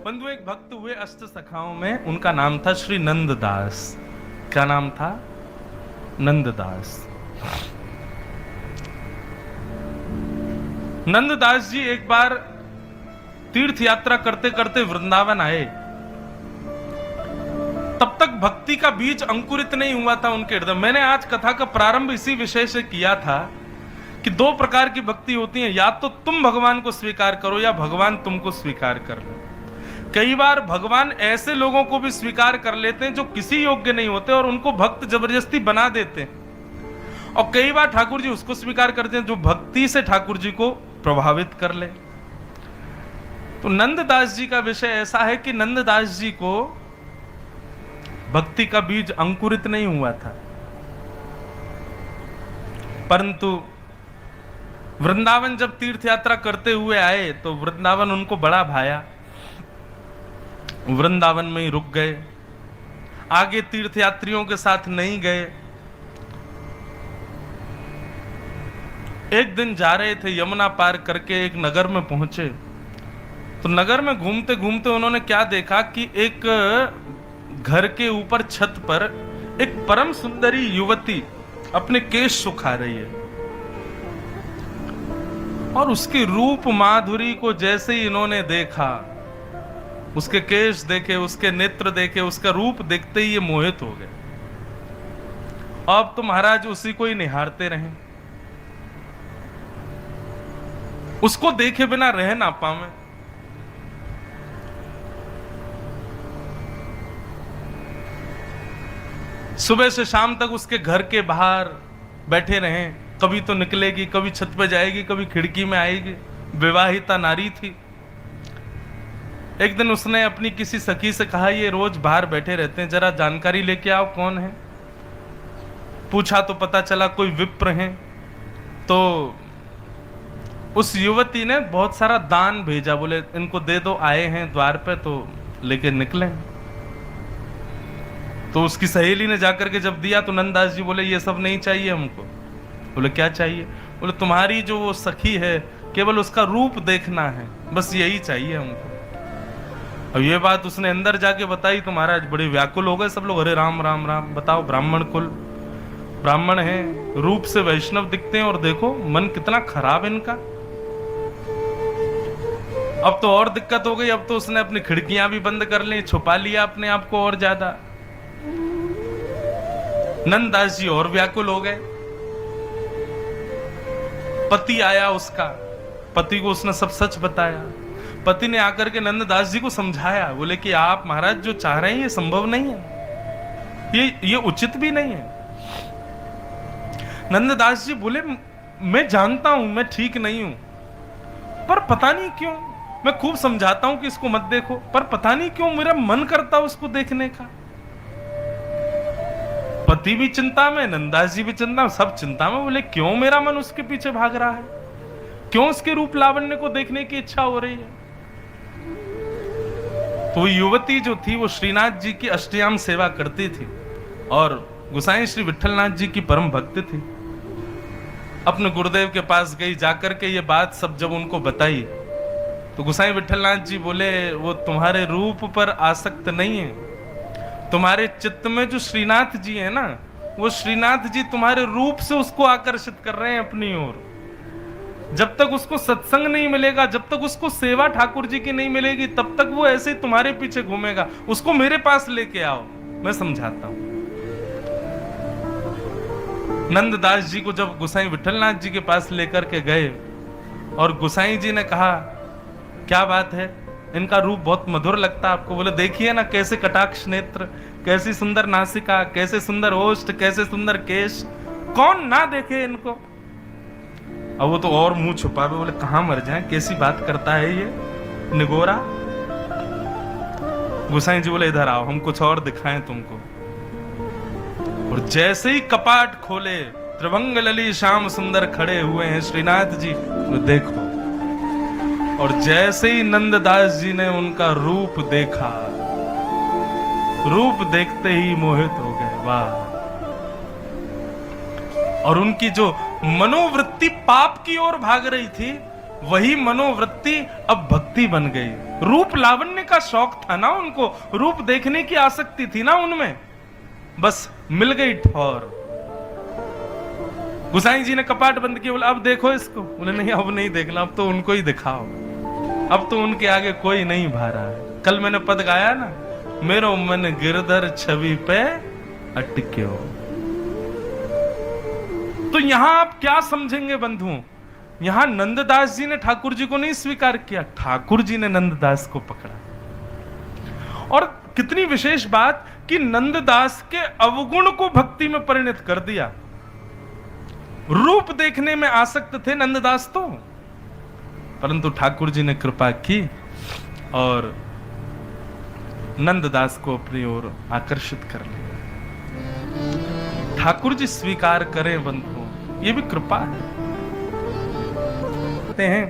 बंधु एक भक्त हुए अष्ट सखाओं में, उनका नाम था श्री नंददास। क्या नाम था? नंददास। नंददास जी एक बार तीर्थ यात्रा करते करते वृंदावन आए। तब तक भक्ति का बीज अंकुरित नहीं हुआ था उनके हृदय। मैंने आज कथा का प्रारंभ इसी विषय से किया था कि दो प्रकार की भक्ति होती है, या तो तुम भगवान को स्वीकार करो या भगवान तुमको स्वीकार कर ले। कई बार भगवान ऐसे लोगों को भी स्वीकार कर लेते हैं जो किसी योग्य नहीं होते और उनको भक्त जबरदस्ती बना देते हैं, और कई बार ठाकुर जी उसको स्वीकार करते हैं जो भक्ति से ठाकुर जी को प्रभावित कर ले। तो नंददास जी का विषय ऐसा है कि नंददास जी को भक्ति का बीज अंकुरित नहीं हुआ था, परंतु वृंदावन जब तीर्थ यात्रा करते हुए आए तो वृंदावन उनको बड़ा भाया। वृंदावन में ही रुक गए, आगे तीर्थ यात्रियों के साथ नहीं गए। एक दिन जा रहे थे, यमुना पार करके एक नगर में पहुंचे। तो नगर में घूमते घूमते उन्होंने क्या देखा कि एक घर के ऊपर छत पर एक परम सुंदरी युवती अपने केश सुखा रही है, और उसके रूप माधुरी को जैसे ही इन्होंने देखा, उसके केश देखे, उसके नेत्र देखे, उसका रूप देखते ही ये मोहित हो गए। अब तो महाराज उसी को ही निहारते रहे, उसको देखे बिना रह ना पावे। सुबह से शाम तक उसके घर के बाहर बैठे रहे, कभी तो निकलेगी, कभी छत पे जाएगी, कभी खिड़की में आएगी। विवाहिता नारी थी। एक दिन उसने अपनी किसी सखी से कहा, ये रोज बाहर बैठे रहते हैं, जरा जानकारी लेके आओ कौन है। पूछा तो पता चला कोई विप्र हैं। तो उस युवती ने बहुत सारा दान भेजा, बोले इनको दे दो, आए हैं द्वार पे तो लेके निकले। तो उसकी सहेली ने जाकर के जब दिया तो नंददास जी बोले ये सब नहीं चाहिए हमको। बोले क्या चाहिए? बोले तुम्हारी जो वो सखी है केवल उसका रूप देखना है, बस यही चाहिए हमको। अब ये बात उसने अंदर जाके बताई तो महाराज बड़े व्याकुल हो गए सब लोग। अरे राम राम राम, बताओ ब्राह्मण कुल, ब्राह्मण हैं, रूप से वैष्णव दिखते हैं, और देखो मन कितना खराब इनका। अब तो और दिक्कत हो गई। अब तो उसने अपनी खिड़कियां भी बंद कर ली, छुपा लिया अपने आप को और ज्यादा। नंददास जी और व्याकुल हो गए। पति आया उसका, पति को उसने सब सच बताया। पति ने आकर के नंददास जी को समझाया, बोले कि आप महाराज जो चाह रहे हैं ये संभव नहीं है, ये उचित भी नहीं है। नंददास जी बोले मैं जानता हूं मैं ठीक नहीं हूं, पर पता नहीं क्यों मैं खूब समझाता हूं कि इसको मत देखो, पर पता नहीं क्यों मेरा मन करता उसको देखने का। पति भी चिंता में, नंददास जी भी चिंता में, सब चिंता में। बोले क्यों मेरा मन उसके पीछे भाग रहा है, क्यों उसके रूप लावण्य को देखने की इच्छा हो रही है। तो युवती जो थी वो श्रीनाथ जी की अष्टयाम सेवा करती थी और गोसाई श्री विठलनाथ जी की परम भक्त थी। अपने गुरुदेव के पास गई, जाकर के ये बात सब जब उनको बताई तो गोसाई विठलनाथ जी बोले वो तुम्हारे रूप पर आसक्त नहीं है, तुम्हारे चित्त में जो श्रीनाथ जी है ना, वो श्रीनाथ जी तुम्हारे रूप से उसको आकर्षित कर रहे हैं अपनी ओर। जब तक उसको सत्संग नहीं मिलेगा, जब तक उसको सेवा ठाकुर जी की नहीं मिलेगी, तब तक वो ऐसे ही तुम्हारे पीछे घूमेगा। उसको मेरे पास लेके आओ, मैं समझाता हूं। नंददास जी को जब गोसाई विठलनाथ जी के पास लेकर के गए और गोसाई जी ने कहा क्या बात है, इनका रूप बहुत मधुर लगता है आपको। बोले देखिए ना कैसे कटाक्ष नेत्र, कैसी सुंदर नासिका, कैसे सुंदर ओष्ठ, कैसे सुंदर केश, कौन ना देखे इनको। अब वो तो और मुंह छुपा, बोले कहां मर जाए, कैसी बात करता है ये निगोरा। गोसाई जी बोले इधर आओ, हम कुछ और दिखाएं तुमको। और जैसे ही कपाट खोले, त्रिभंग लली श्याम सुंदर खड़े हुए हैं श्रीनाथ जी, तो देखो। और जैसे ही नंददास जी ने उनका रूप देखा, रूप देखते ही मोहित हो गए। वाह! और उनकी जो मनोवृत्ति पाप की ओर भाग रही थी, वही मनोवृत्ति अब भक्ति बन गई। रूप लावण्य का शौक था ना उनको, रूप देखने की आसक्ति थी ना उनमें, बस मिल गई ठौर। गुसाई जी ने कपाट बंद किया, बोला अब देखो इसको। बोले नहीं अब नहीं देखना, अब तो उनको ही दिखाओ, अब तो उनके आगे कोई नहीं भारा है। कल मैंने पद गाया ना, मेरो मन गिरधर छवि पे अटक्यो। तो यहां आप क्या समझेंगे बंधुओं, यहां नंददास जी ने ठाकुर जी को नहीं स्वीकार किया, ठाकुर जी ने नंददास को पकड़ा। और कितनी विशेष बात कि नंददास के अवगुण को भक्ति में परिणत कर दिया। रूप देखने में आसक्त थे नंददास तो, परंतु ठाकुर जी ने कृपा की और नंददास को अपनी ओर आकर्षित कर लिया। ठाकुर जी स्वीकार करें बंधुओं, ये भी कृपा है। हैं